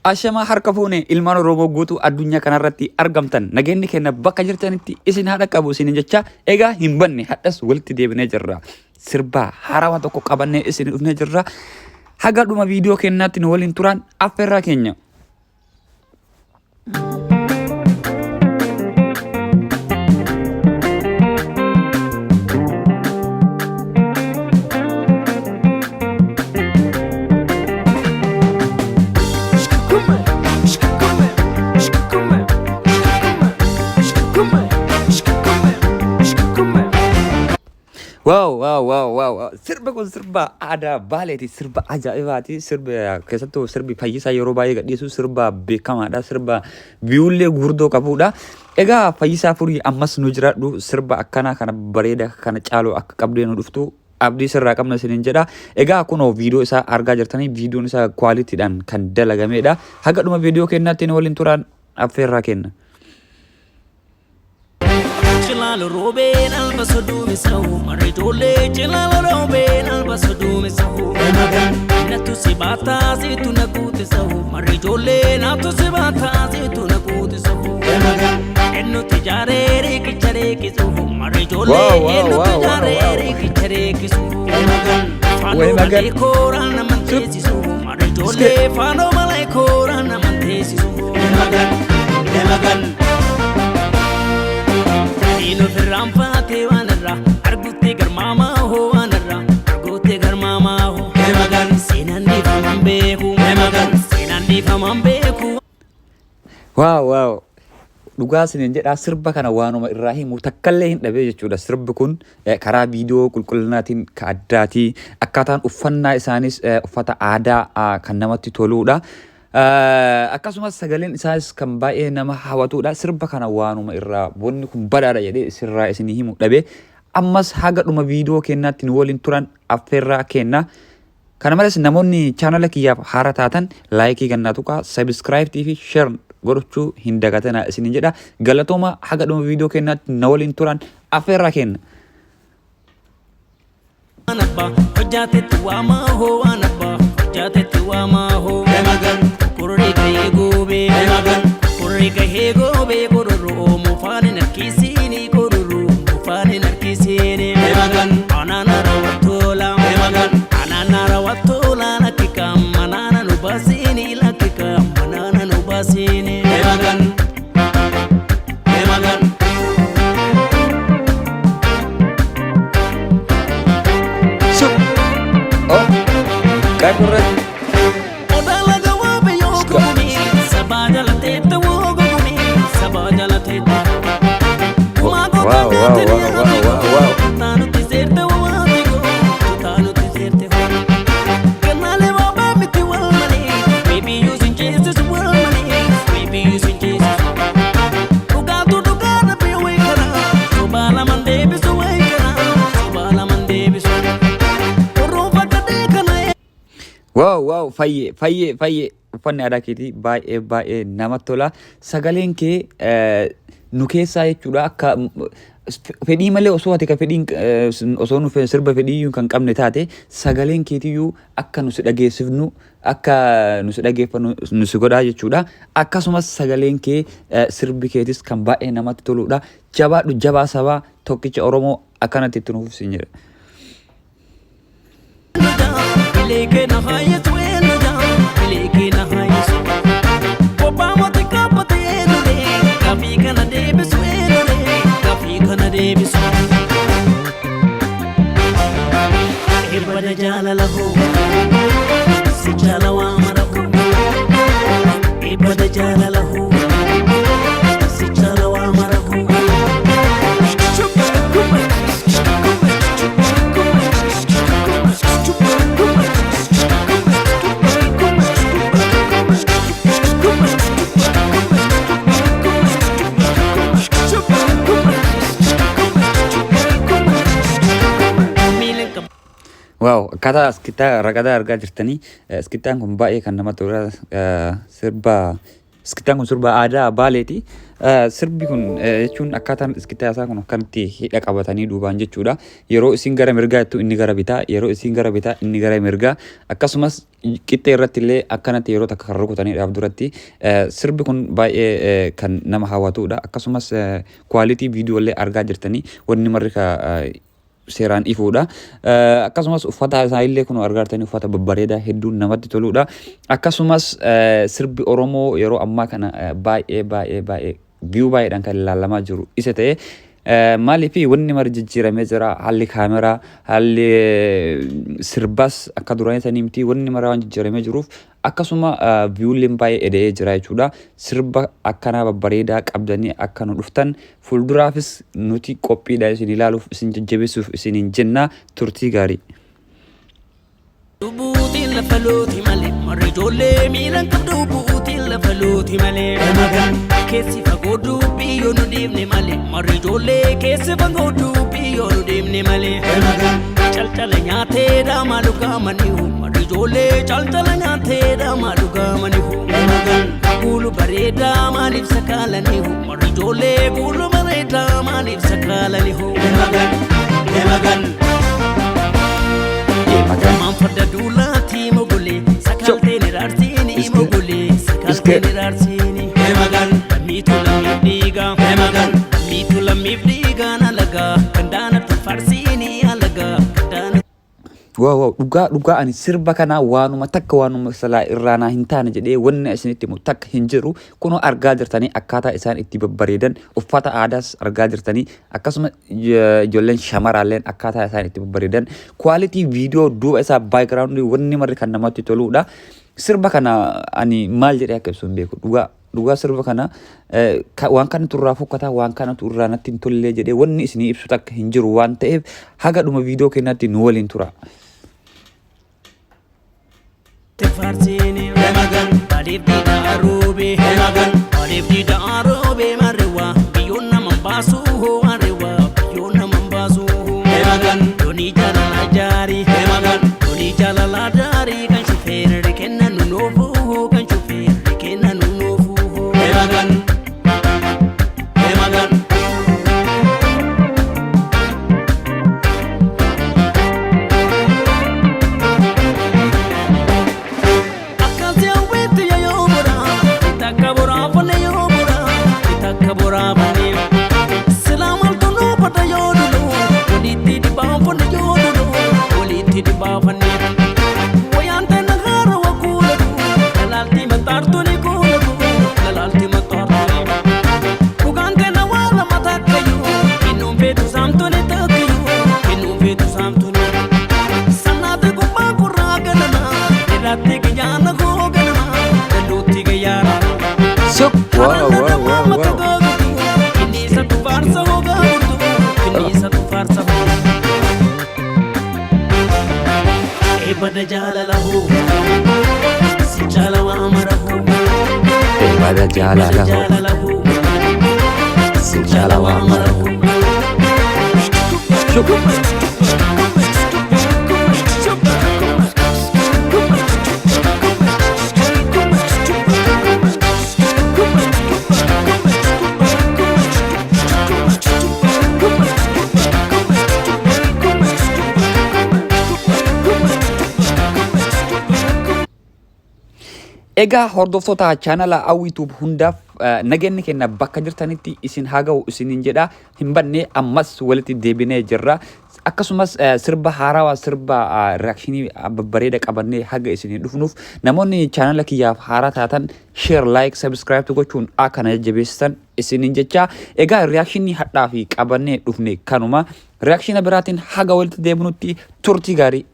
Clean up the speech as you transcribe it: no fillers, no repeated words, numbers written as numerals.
Ashama harka fuune ilmaan Oromoo guutuu addunyaa kanarratti argamtan nageenyi keenya bakka jirtanitti isin haadha qabu isin jecha egaa hin banne hadhas walitti deebinee jirra. Sirba haarawaa tokko qabannee isin dhufnee jirra. Haga dhuma viidiyoo keenyaatti nu waliin turan affeerraa keenya. Wow. Sirba kun sirba ada baaleeti, sirba ajaa'ibaati, sirba keessattuu sirbi Fayyisaa yeroo baay'ee gadhiisu sirba beekamaadha, sirba viiyuulee gurguddoo qabudha. Egaa Fayyisaa furii ammas nu jiraadhu sirba akkana kana bareeda kana caaloo akka qabdee nu dhuftu abdii sirraa qabna isiniin jedha. Egaa kunoo viidiyoo isaa argaa jirtanii viidiyoon isaa kwaalitiidhaan kan dalagameedha. Haga dhuma viidiyoo keenyaatti nu waliin turan affeerraa kenna. Jilal Robin Albasodu Misahu Marijole Jilal Robin Albasodu Misahu Natu Sibata Zitu Nakute Sahu Marijole Natu Sibata Zitu Nakute Sahu Enno Tijare Kichare Kisahu Marijole Enno Tijare Kichare Kisahu Fano Malay Koran Namantesi Sahu Marijole Fano Malay Koran Namantesi Sahu Emagan Ino Rampate Wanara, Argute Garmama ho Wanara, Argute Garmama ho Emagan, Sinandi Famambeku, Emagan, Sinandi Famambeku. Wow. Dhugaa isiniin jedha sirba kana waanuma irraa himu takkallee hin dhabee jechuudha. Sirbi kun karaa viidiyoo qulqullinaatiin ka addaati. Akkaataan uffannaa isaanis uffata aadaa kan namatti toludha. Akkasumas sagaleen isaas kan baay'ee nama hawwatudha. Sirba kana waanuma irraa wanni kun badaadha jedhee sirraa isinii himu dhabe. Ammas haga dhuma viidiyoo keenyaatti nu waliin turan affeerraa kenna. Kana malees namoonni chaanala kiyyaaf haara taatan laayikii gannaa tuqaa, sabiskiraayibtii fi sheer godhachuu hin dagatinaa isiniin jedha. Galatooma haga dhuma viidiyoo keenyaatti nu waliin turan affeerraa kenna. Hojjate tuwama ho anabba, hojjate tuwama ho emagan. Kurriga hegobe emagan, kurriga hegobe kororo mufane narkisini kororo mufane narkisini emagan. Anana rawatola emagan, anana rawatola nakika manana nubasini lakika manana nubasini emagan. Correct. Odala gawabe yogumi, sabajala tete wogumi, sabajala tete. Wow. Tanu tizerte wadigo, tanu tizerte ho. Kanale waba miti wal money, baby using Jesus wal money, baby using Jesus. Duga na biwe kana, subala mande bisu kana, subala mande bisu. Wow, fayyee uffanni aadaa keetii baay'ee namatti tola. Sagaleen kee nu keessaa jechuudha akka fedhii malee osoo ati ka fedhiin osoo nu sirba fedhii kan qabne taate sagaleen keetiyyuu akka nu si dhageessifnu akka nu si dhageeffannu nu si godhaa jechuudha. Akkasumas sagaleen kee sirbi keetis kan baay'ee namatti toludha. Jabaadhu jabaa sabaa tokkicha Oromoo akkanatti itti nuuf siin jedha. Lekena hayes wenu ja, lekena hayes. Obama te kapate enule, kafi kana debis wenule, kafi kana debis. Ibada jala lahu, si jala wa marahu. Ibada jala lahu, si jala wa marahu. Wow, kata kita ragada argaa jirtanii skittaan kun baay'ee kan namatti tola. Sirba Iskittaan kun sirba aadaa Baaleeti. Sirbi kun jechuun akkaataan iskittaa isaa kun akkamitti hidha qabatanii duubaan jechuudha. Yeroo isin gara mirgaa jettu inni gara bitaa, yeroo isin gara bitaa inni gara mirgaa. Akkasumas qixxee irratti illee akkanatti yeroo takka kan rukutaniidhaaf duratti sirbi kun baay'ee kan nama hawwatudha. Akkasumas kwaalitii viidiyoo illee argaa jirtanii wanni marri seeraan ifuudha. Akkasumas uffata isaa illee kun argartanii uffata babbareedaa hedduun namatti toludha. Akkasumas sirbi Oromoo yeroo ammaa kana baay'ee view baay'eedhaan kan ilaalamaa jiru isa ta'e maaliif wanni mara jijjiiramee jira. Haalli kaameraa, haalli sirbas akka duraanii sanii miti wanni mara waan jijjiiramee jiruuf akkasuma viewleen baay'ee eda'ee jira jechuudha. Sirba akkanaa babbareedaa qabdanii akka nu dhuftan fuulduraafis nuti qophiidha isin ilaaluuf isin jajjabeessuuf isiniin jenna. Turtii gaarii. Buutiin lafa looti malee marri ijoollee miilan qabdu buutiin lafa looti malee keessi fagoo dubbii yoo nu deemne malee marri ijoollee keessi fagoo dubbii yoo nu deemne malee calcala nyaatee dhaamaa dhugaamaniihu marri ijoollee calcala nyaatee dhaamaa dhugaamaniihu guulu bareedaa maaliif sakaalaniihu marri ijoollee guulu bareedaa maaliif sakaalaniihu Man farda duulati mogole sakalte ni rarsini mogole sakalte ni rarsini mitu la mifdiga na laga kandana tu farsini alaga kandana Wow, dhugaa ani sirba kana waanuma takka waanuma salaa irraanaa hin taane jedhee wanni isinitti himu takka hin jiru. Kunoo argaa jirtanii akkaataa isaan itti babbareedan uffata aadaas argaa jirtanii akkasuma ijoolleen shamaraalleen akkaataa isaan itti babbareedan quality video duuba isaa background wanni marri kan namatti toludha. Sirba kana ani maal jedhee akka ibsu hin beeku. Dhugaa sirba kana waan kana turraa fokkataa waan kana turraa natti hin tollee jedhee wanni isinii ibsu takka hin jiru waan ta'eef haga dhuma viidiyoo keenyatti nu waliin tura. Farsini Alif di darobe Alif di darobe marewa Biyona mambasu marewa Biyona mambasu Doni jala la jari Doni jala la jari Kan shufere rekena nunofu Kan shufere rekena nunofu Bada jalalahu Sijala wa amarahu Bada jalalahu Sijala wa amarahu Egaa hordoftoota chaanala YouTube hundaaf nageenyi keenya bakka jirtanitti isin haa ga'u isiniin jedha. Hin banne ammas walitti deebinee jirra. Akkasumas sirba haarawaa sirba reakshinii babbareeda qabannee haga isinii dhufnuuf namoonni chaanala kiyyaaf haaraa taatan share, like, subscribe gochuun akka na jajjabeessitan isiniin jecha. Egaa reakshinii hadhaa fi qabannee dhufne kanuma. Reakshina biraatiin haga walitti deebinutti turtii gaarii.